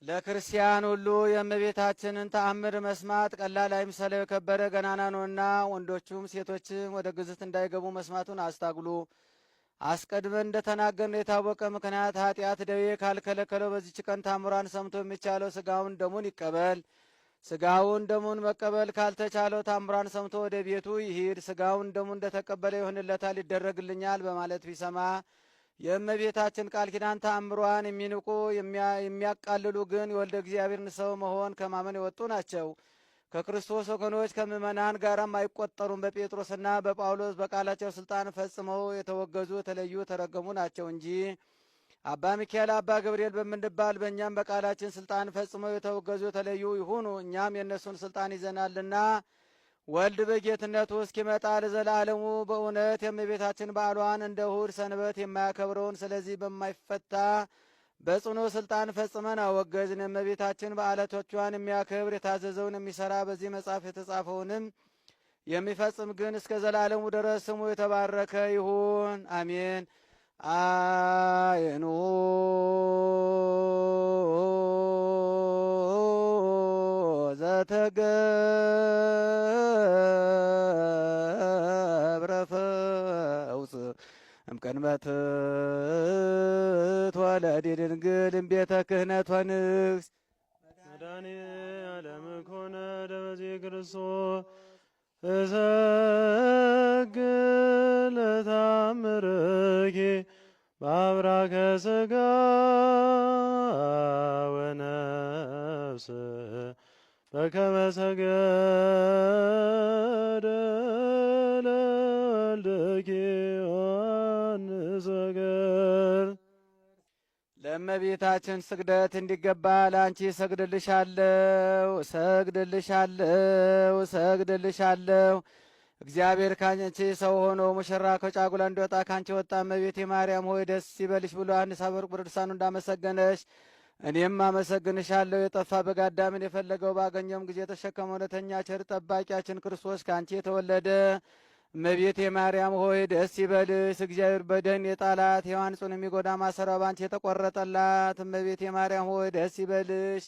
ለክርስቲያን ሁሉ የእመቤታችንን ተአምር መስማት ቀላል አይምሰለው፣ የከበረ ገናና ነውና ወንዶቹም ሴቶችም ወደ ግዝት እንዳይገቡ መስማቱን አስታግሉ። አስቀድመን እንደተናገርን የታወቀ ምክንያት ኃጢአት ደዌ ካልከለከለው በዚች ቀን ታምሯን ሰምቶ የሚቻለው ስጋውን ደሙን ይቀበል። ስጋውን ደሙን መቀበል ካልተቻለው ታምሯን ሰምቶ ወደ ቤቱ ይሂድ። ስጋውን ደሙን እንደተቀበለ ይሆንለታል፣ ይደረግልኛል በማለት ቢሰማ የእመቤታችን ቃል ኪዳን ተአምሯን የሚንቁ የሚያቃልሉ ግን የወልደ እግዚአብሔርን ሰው መሆን ከማመን የወጡ ናቸው። ከክርስቶስ ወገኖች ከምእመናን ጋራም አይቆጠሩም። በጴጥሮስና በጳውሎስ በቃላቸው ስልጣን ፈጽመው የተወገዙ የተለዩ የተረገሙ ናቸው እንጂ አባ ሚካኤል አባ ገብርኤል በምንባል በእኛም በቃላችን ስልጣን ፈጽመው የተወገዙ የተለዩ ይሁኑ። እኛም የእነሱን ስልጣን ይዘናልና ወልድ በጌትነቱ እስኪመጣ ለዘላለሙ በእውነት የእመቤታችን በዓሏን እንደ እሁድ ሰንበት የማያከብረውን ስለዚህ በማይፈታ በጽኑ ስልጣን ፈጽመን አወገዝን። የእመቤታችን በዓላቶቿን የሚያከብር የታዘዘውን የሚሰራ በዚህ መጽሐፍ የተጻፈውንም የሚፈጽም ግን እስከ ዘላለሙ ድረስ ስሙ የተባረከ ይሁን፣ አሜን። አይኑ ዘተገብረ ፈውስ እምቀንበት ትወለድ ድንግል እምቤተ ክህነት ወንግሥት መድኃኔዓለም ኮነ ደበዜ ክርስቶስ እሰግድ ለተአምርኪ በአብራከ ሥጋ ወነፍስ በከመ ሰገደ ለወልድኪ ወንሰገድ። ለእመቤታችን ስግደት እንዲገባ ለአንቺ እሰግድልሻለሁ እሰግድልሻለሁ እሰግድልሻለሁ። እግዚአብሔር ካንቺ ሰው ሆኖ ሙሽራ ከጫጉላ እንዲወጣ ካንቺ ወጣ። እመቤቴ ማርያም ሆይ ደስ ይበልሽ ብሎ ዮሐንስ አፈወርቅ በድርሳኑ እንዳመሰገነሽ እኔም አመሰግንሻለሁ። የጠፋ በግ አዳምን የፈለገው ባገኘውም ጊዜ የተሸከመ እውነተኛ ቸር ጠባቂያችን ክርስቶስ ካንቺ የተወለደ እመቤቴ ማርያም ሆይ ደስ ይበልሽ። እግዚአብሔር በደን የጣላት ሔዋን ጽኑ የሚጎዳ ማሰሯ ባንቺ የተቆረጠላት እመቤቴ ማርያም ሆይ ደስ ይበልሽ።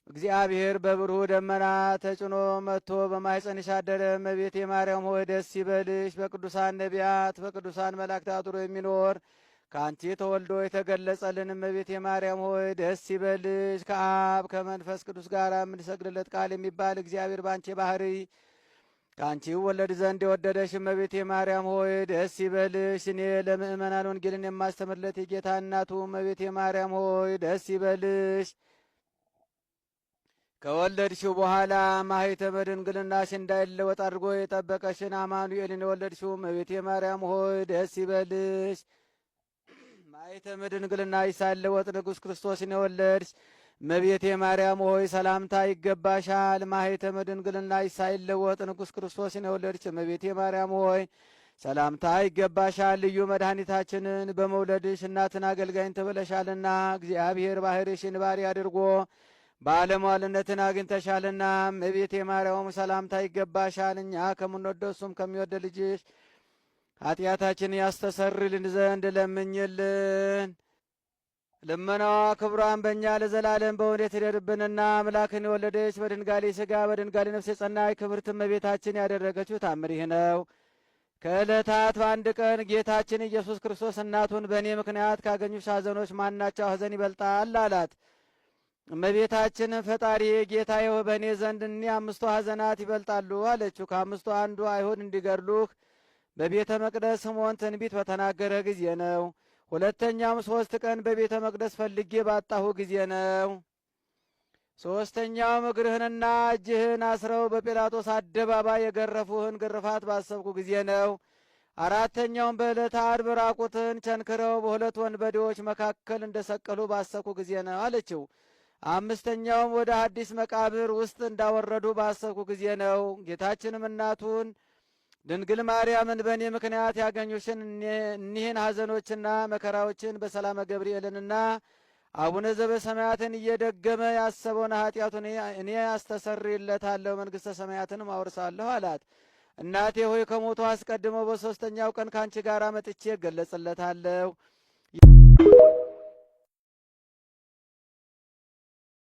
እግዚአብሔር በብሩህ ደመና ተጭኖ መጥቶ በማኅፀንሽ አደረ። እመቤቴ ማርያም ሆይ ደስ ይበልሽ። በቅዱሳን ነቢያት በቅዱሳን መላእክት አድሮ የሚኖር ከአንቺ ተወልዶ የተገለጸልን እመቤቴ ማርያም ሆይ ደስ ይበልሽ። ከአብ ከመንፈስ ቅዱስ ጋር የምንሰግድለት ቃል የሚባል እግዚአብሔር ባንቺ ባህሪ ከአንቺ ወለድ ዘንድ የወደደሽ እመቤቴ ማርያም ሆይ ደስ ይበልሽ። እኔ ለምእመናን ወንጌልን የማስተምርለት የጌታ እናቱ እመቤቴ ማርያም ሆይ ደስ ይበልሽ። ከወለድሽው በኋላ ማኅተመ ድንግልናሽ እንዳይለወጥ አድርጎ የጠበቀሽን አማኑኤልን የወለድሽው እመቤቴ ማርያም ሆይ ደስ ይበልሽ። ማኅተመ ድንግልናሽ ሳይለወጥ ንጉሥ ክርስቶስን የወለድሽ እመቤቴ ማርያም ሆይ ሰላምታ ይገባሻል። ማኅተመ ድንግልናሽ ሳይለወጥ ንጉሥ ክርስቶስን የወለድሽ እመቤቴ ማርያም ሆይ ሰላምታ ይገባሻል። ልዩ መድኃኒታችንን በመውለድሽ እናትን አገልጋይን ትብለሻልና እግዚአብሔር ባሕርሽን ባሕርይ አድርጎ ባለሟልነትን አግኝተሻልና እመቤቴ ማርያም ሰላምታ ይገባሻል። እኛ ከምንወደው እሱም ከሚወደ ልጅሽ ኃጢአታችን ያስተሰርይልን ዘንድ ለምኝልን። ልመናዋ ክብሯን በእኛ ለዘላለም በእውነት ይደርብንና አምላክን የወለደች በድንጋሌ ሥጋ በድንጋሌ ነፍስ የጸናች ክብርት እመቤታችን ያደረገችው ታምር ይህ ነው። ከዕለታት በአንድ ቀን ጌታችን ኢየሱስ ክርስቶስ እናቱን በእኔ ምክንያት ካገኙሽ ሐዘኖች ማናቸው ሐዘን ይበልጣል አላት። እመቤታችን ፈጣሪ ጌታዬ በእኔ ዘንድ እኒህ 5 ሐዘናት ይበልጣሉ አለችው። ከ5ቱ አንዱ አይሁድ እንዲገድሉህ በቤተ መቅደስ ስምዖን ትንቢት በተናገረ ጊዜ ነው። ሁለተኛውም 3 ቀን በቤተ መቅደስ ፈልጌ ባጣሁ ጊዜ ነው። ሦስተኛውም እግርህንና እጅህን አስረው በጲላጦስ አደባባይ የገረፉህን ግርፋት ባሰብኩ ጊዜ ነው። አራተኛውም በዕለተ ዓርብ ራቁትን ቸንክረው በሁለት ወንበዴዎች መካከል እንደሰቀሉ ባሰብኩ ጊዜ ነው አለችው። አምስተኛውም ወደ አዲስ መቃብር ውስጥ እንዳወረዱ ባሰብኩ ጊዜ ነው። ጌታችንም እናቱን ድንግል ማርያምን በእኔ ምክንያት ያገኙሽን እኒህን ሐዘኖችና መከራዎችን በሰላመ ገብርኤልንና አቡነ ዘበሰማያትን እየደገመ ያሰበውን ኃጢአቱን እኔ አስተሰርይለታለሁ፣ መንግሥተ ሰማያትንም አወርሳለሁ አላት። እናቴ ሆይ ከሞቱ አስቀድሞ በሦስተኛው ቀን ካንቺ ጋር መጥቼ እገለጽለታለሁ።